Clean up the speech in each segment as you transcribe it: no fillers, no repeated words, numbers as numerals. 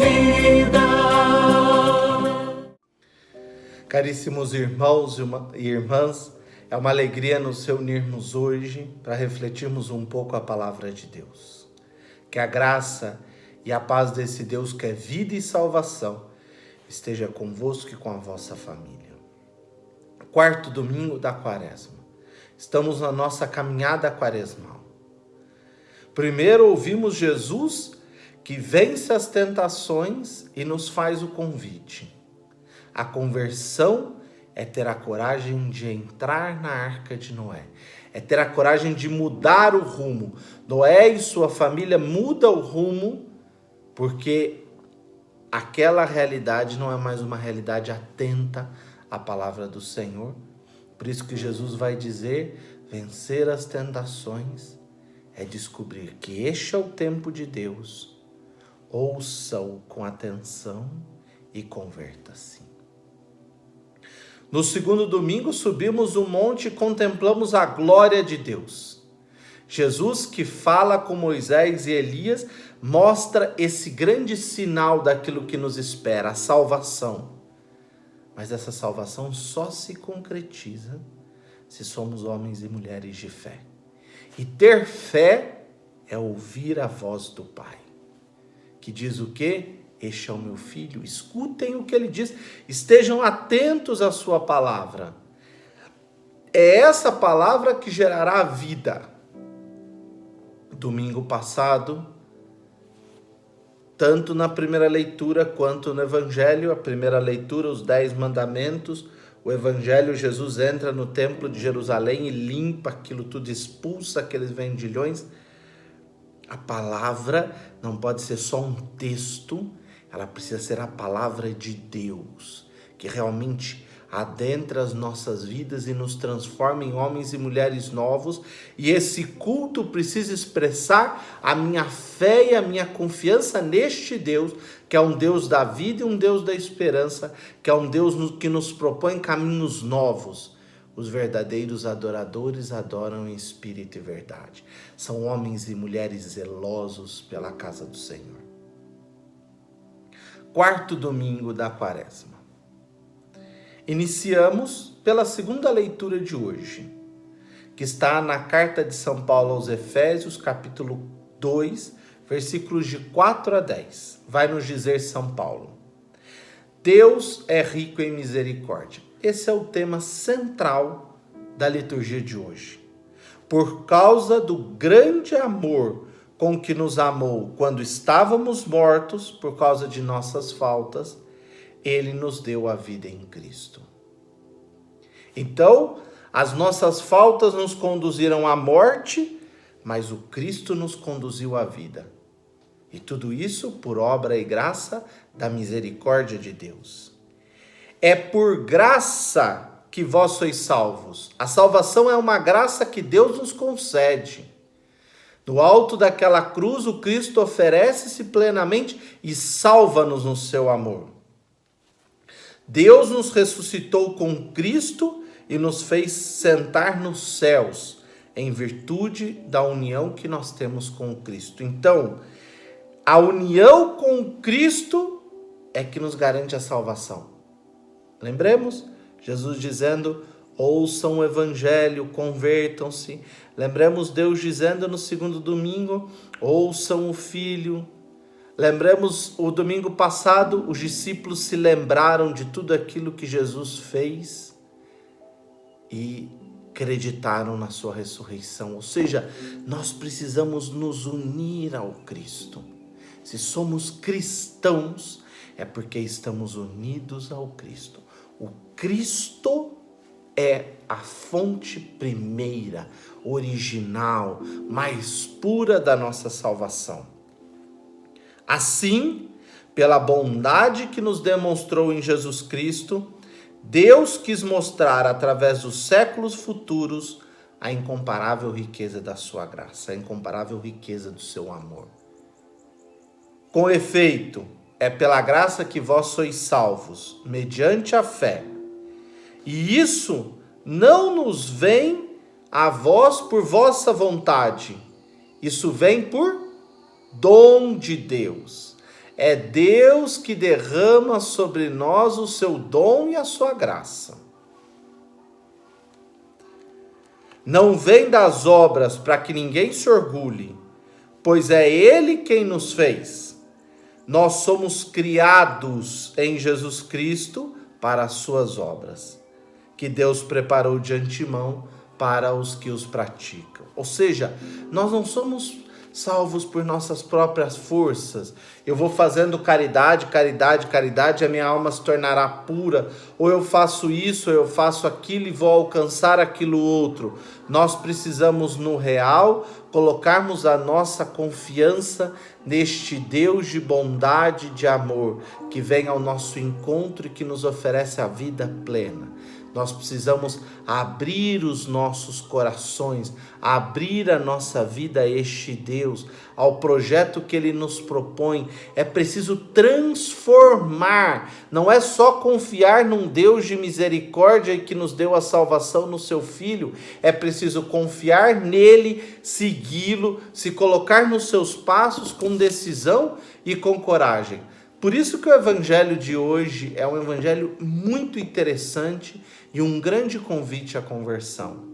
vida. Caríssimos irmãos e irmãs, é uma alegria nos reunirmos hoje para refletirmos um pouco a palavra de Deus. Que a graça e a paz desse Deus que é vida e salvação esteja convosco e com a vossa família. Quarto domingo da Quaresma. Estamos na nossa caminhada quaresmal. Primeiro ouvimos Jesus que vence as tentações e nos faz o convite. A conversão é ter a coragem de entrar na arca de Noé. É ter a coragem de mudar o rumo. Noé e sua família mudam o rumo porque aquela realidade não é mais uma realidade atenta à palavra do Senhor. Por isso que Jesus vai dizer, vencer as tentações é descobrir que este é o tempo de Deus. Ouça-o com atenção e converta-se. No segundo domingo, subimos o monte e contemplamos a glória de Deus. Jesus, que fala com Moisés e Elias, mostra esse grande sinal daquilo que nos espera, a salvação. Mas essa salvação só se concretiza se somos homens e mulheres de fé. E ter fé é ouvir a voz do Pai, que diz o quê? Este é o meu filho, escutem o que ele diz, estejam atentos à sua palavra. É essa palavra que gerará vida. Domingo passado, tanto na primeira leitura quanto no Evangelho, a primeira leitura, os 10 mandamentos, o Evangelho, Jesus entra no templo de Jerusalém e limpa aquilo tudo, expulsa aqueles vendilhões. A palavra não pode ser só um texto, ela precisa ser a palavra de Deus, que realmente adentra as nossas vidas e nos transforma em homens e mulheres novos. E esse culto precisa expressar a minha fé e a minha confiança neste Deus, que é um Deus da vida e um Deus da esperança, que é um Deus que nos propõe caminhos novos. Os verdadeiros adoradores adoram em espírito e verdade. São homens e mulheres zelosos pela casa do Senhor. Quarto domingo da Quaresma. Iniciamos pela segunda leitura de hoje, que está na carta de São Paulo aos Efésios, capítulo 2, versículos de 4 a 10. Vai nos dizer São Paulo: Deus é rico em misericórdia. Esse é o tema central da liturgia de hoje. Por causa do grande amor com que nos amou quando estávamos mortos por causa de nossas faltas, Ele nos deu a vida em Cristo. Então, as nossas faltas nos conduziram à morte, mas o Cristo nos conduziu à vida. E tudo isso por obra e graça da misericórdia de Deus. É por graça que vós sois salvos. A salvação é uma graça que Deus nos concede. No alto daquela cruz, o Cristo oferece-se plenamente e salva-nos no seu amor. Deus nos ressuscitou com Cristo e nos fez sentar nos céus, em virtude da união que nós temos com Cristo. Então, a união com Cristo é que nos garante a salvação. Lembremos? Jesus dizendo, ouçam o Evangelho, convertam-se. Lembremos Deus dizendo no segundo domingo, ouçam o Filho. Lembremos o domingo passado, os discípulos se lembraram de tudo aquilo que Jesus fez e acreditaram na sua ressurreição. Ou seja, nós precisamos nos unir ao Cristo. Se somos cristãos, é porque estamos unidos ao Cristo. O Cristo é a fonte primeira, original, mais pura da nossa salvação. Assim, pela bondade que nos demonstrou em Jesus Cristo, Deus quis mostrar através dos séculos futuros a incomparável riqueza da sua graça, a incomparável riqueza do seu amor. Com efeito, é pela graça que vós sois salvos, mediante a fé. E isso não nos vem a vós por vossa vontade. Isso vem por dom de Deus. é Deus que derrama sobre nós o seu dom e a sua graça. Não vem das obras para que ninguém se orgulhe, pois é Ele quem nos fez. Nós somos criados em Jesus Cristo para as suas obras, que Deus preparou de antemão para os que os praticam. Ou seja, nós não somos salvos por nossas próprias forças. Eu vou fazendo caridade, a minha alma se tornará pura. Ou eu faço isso, ou eu faço aquilo e vou alcançar aquilo outro. Nós precisamos, no real, colocarmos a nossa confiança neste Deus de bondade, de amor, que vem ao nosso encontro e que nos oferece a vida plena. Nós precisamos abrir os nossos corações, abrir a nossa vida a este Deus, ao projeto que Ele nos propõe. É preciso transformar, não é só confiar num Deus de misericórdia e que nos deu a salvação no seu Filho. É preciso confiar nele, segui-lo, se colocar nos seus passos com decisão e com coragem. Por isso que o evangelho de hoje é um evangelho muito interessante e um grande convite à conversão.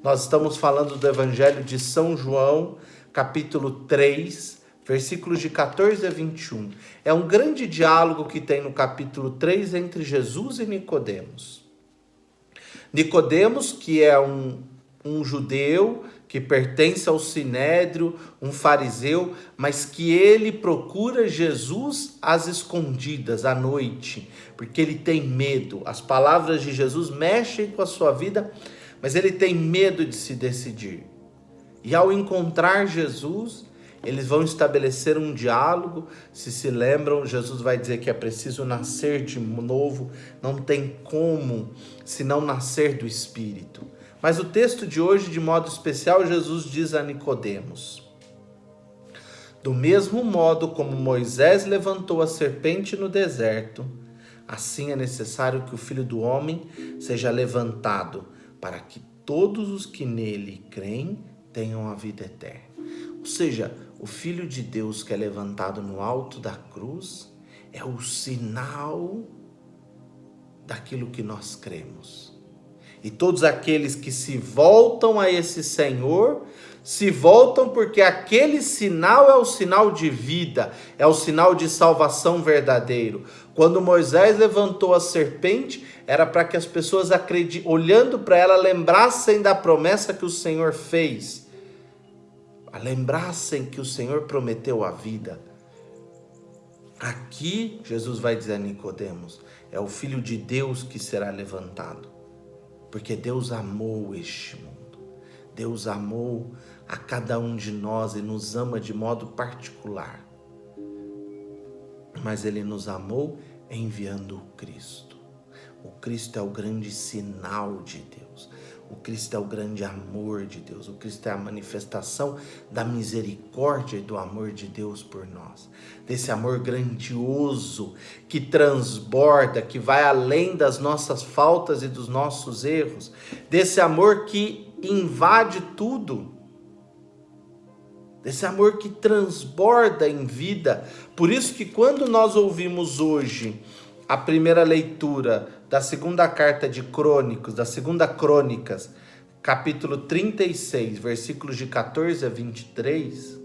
Nós estamos falando do evangelho de São João, capítulo 3, versículos de 14 a 21. É um grande diálogo que tem no capítulo 3 entre Jesus e Nicodemos. Nicodemos, que é um judeu que pertence ao Sinédrio, um fariseu, mas que ele procura Jesus às escondidas, à noite, porque ele tem medo. As palavras de Jesus mexem com a sua vida, mas ele tem medo de se decidir. E ao encontrar Jesus, eles vão estabelecer um diálogo. Se lembram, Jesus vai dizer que é preciso nascer de novo, não tem como se não nascer do Espírito. Mas o texto de hoje, de modo especial, Jesus diz a Nicodemos: do mesmo modo como Moisés levantou a serpente no deserto, assim é necessário que o Filho do Homem seja levantado, para que todos os que nele creem tenham a vida eterna. Ou seja, o Filho de Deus que é levantado no alto da cruz é o sinal daquilo que nós cremos. E todos aqueles que se voltam a esse Senhor, se voltam porque aquele sinal é o sinal de vida, é o sinal de salvação verdadeiro. Quando Moisés levantou a serpente, era para que as pessoas, olhando para ela, lembrassem da promessa que o Senhor fez. Lembrassem que o Senhor prometeu a vida. Aqui, Jesus vai dizer a Nicodemos, é o Filho de Deus que será levantado. Porque Deus amou este mundo. Deus amou a cada um de nós e nos ama de modo particular. Mas Ele nos amou enviando o Cristo. O Cristo é o grande sinal de Deus. O Cristo é o grande amor de Deus. O Cristo é a manifestação da misericórdia e do amor de Deus por nós. Desse amor grandioso que transborda, que vai além das nossas faltas e dos nossos erros. Desse amor que invade tudo. Desse amor que transborda em vida. Por isso que quando nós ouvimos hoje a primeira leitura da segunda carta de Crônicos, da segunda Crônicas, capítulo 36, versículos de 14 a 23,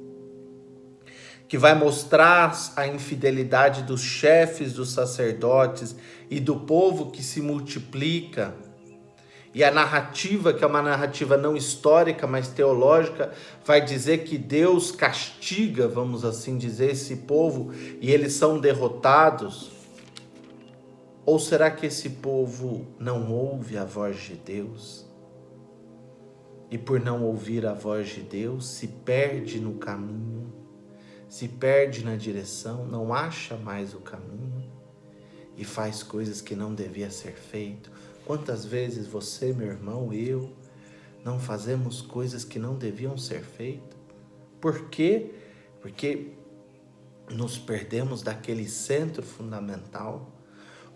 que vai mostrar a infidelidade dos chefes, dos sacerdotes e do povo que se multiplica, e a narrativa, que é uma narrativa não histórica, mas teológica, vai dizer que Deus castiga, vamos assim dizer, esse povo e eles são derrotados. Ou será que esse povo não ouve a voz de Deus? E por não ouvir a voz de Deus, se perde no caminho, se perde na direção, não acha mais o caminho e faz coisas que não devia ser feito. Quantas vezes você, meu irmão, eu, não fazemos coisas que não deviam ser feitas? Por quê? Porque nos perdemos daquele centro fundamental.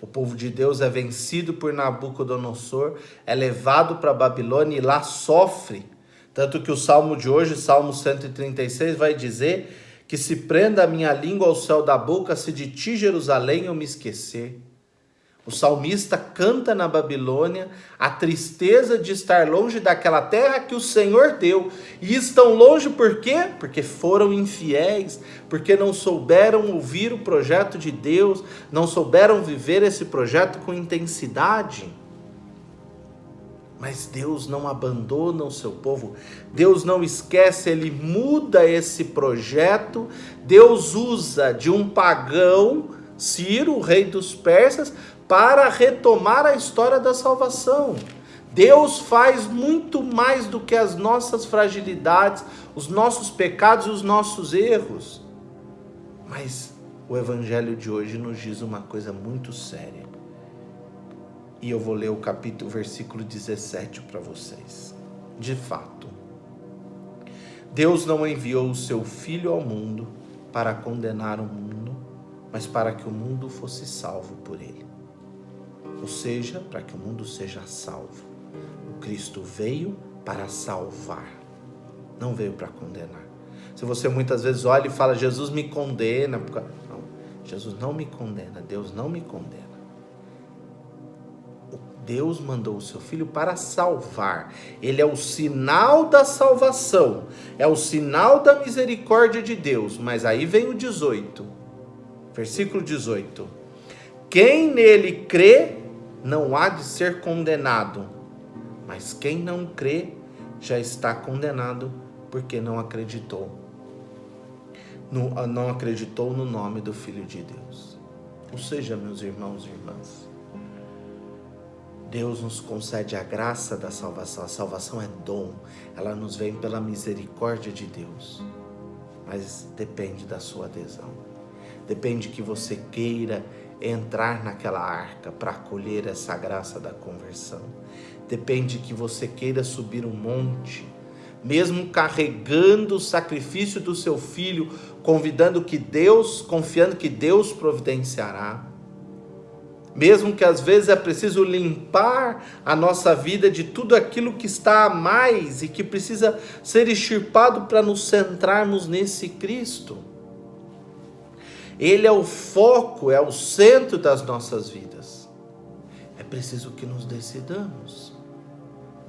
O povo de Deus é vencido por Nabucodonosor, é levado para a Babilônia e lá sofre. Tanto que o salmo de hoje, Salmo 136, vai dizer Que se prenda a minha língua ao céu da boca, se de ti, Jerusalém, eu me esquecer. O salmista canta na Babilônia a tristeza de estar longe daquela terra que o Senhor deu. E estão longe por quê? Porque foram infiéis, porque não souberam ouvir o projeto de Deus, não souberam viver esse projeto com intensidade. Mas Deus não abandona o seu povo, Deus não esquece, Ele muda esse projeto. Deus usa de um pagão, Ciro, o rei dos persas, para retomar a história da salvação. Deus faz muito mais do que as nossas fragilidades, os nossos pecados e os nossos erros. Mas o evangelho de hoje nos diz uma coisa muito séria. E eu vou ler o versículo 17 para vocês. De fato, Deus não enviou o seu Filho ao mundo para condenar o mundo, mas para que o mundo fosse salvo por ele. Ou seja, para que o mundo seja salvo. O Cristo veio para salvar, não veio para condenar. Se você muitas vezes olha e fala, Jesus me condena. Não, Jesus não me condena, Deus não me condena. Deus mandou o seu Filho para salvar. Ele é o sinal da salvação, é o sinal da misericórdia de Deus. Mas aí vem o 18, versículo 18. Quem nele crê não há de ser condenado, mas quem não crê já está condenado, porque não acreditou no nome do Filho de Deus. Ou seja, meus irmãos e irmãs, Deus nos concede a graça da salvação. A salvação é dom, ela nos vem pela misericórdia de Deus, mas depende da sua adesão. Depende que você queira entrar naquela arca para acolher essa graça da conversão. Depende que você queira subir um monte, mesmo carregando o sacrifício do seu filho, confiando que Deus providenciará. Mesmo que às vezes é preciso limpar a nossa vida de tudo aquilo que está a mais e que precisa ser extirpado para nos centrarmos nesse Cristo. Ele é o foco, é o centro das nossas vidas. É preciso que nos decidamos.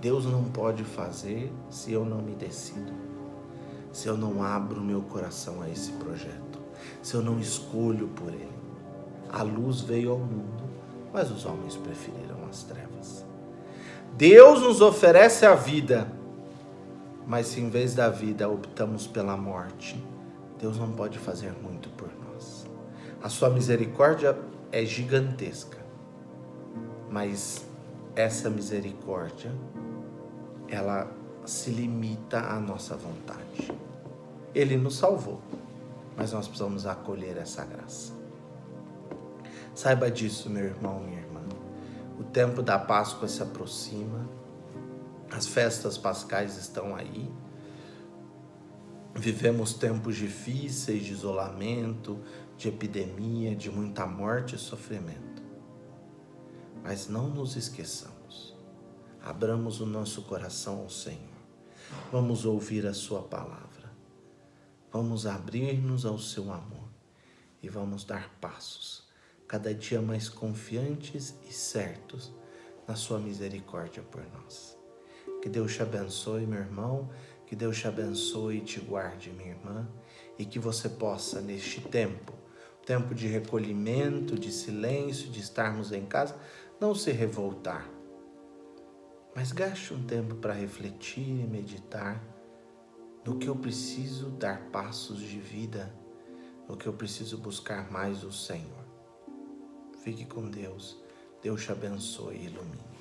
Deus não pode fazer se eu não me decido, se eu não abro meu coração a esse projeto, se eu não escolho por ele. A luz veio ao mundo, mas os homens preferiram as trevas. Deus nos oferece a vida, mas se em vez da vida optamos pela morte, Deus não pode fazer muito por nós. A sua misericórdia é gigantesca, mas essa misericórdia, ela se limita à nossa vontade. Ele nos salvou, mas nós precisamos acolher essa graça. Saiba disso, meu irmão, minha irmã. O tempo da Páscoa se aproxima, as festas pascais estão aí. Vivemos tempos difíceis de isolamento, de epidemia, de muita morte e sofrimento. Mas não nos esqueçamos. Abramos o nosso coração ao Senhor. Vamos ouvir a sua palavra. Vamos abrir-nos ao seu amor e vamos dar passos cada dia mais confiantes e certos na sua misericórdia por nós. Que Deus te abençoe, meu irmão, que Deus te abençoe e te guarde, minha irmã, e que você possa, neste tempo de recolhimento, de silêncio, de estarmos em casa, não se revoltar, mas gaste um tempo para refletir e meditar no que eu preciso dar passos de vida, no que eu preciso buscar mais o Senhor. Fique com Deus. Deus te abençoe e ilumine.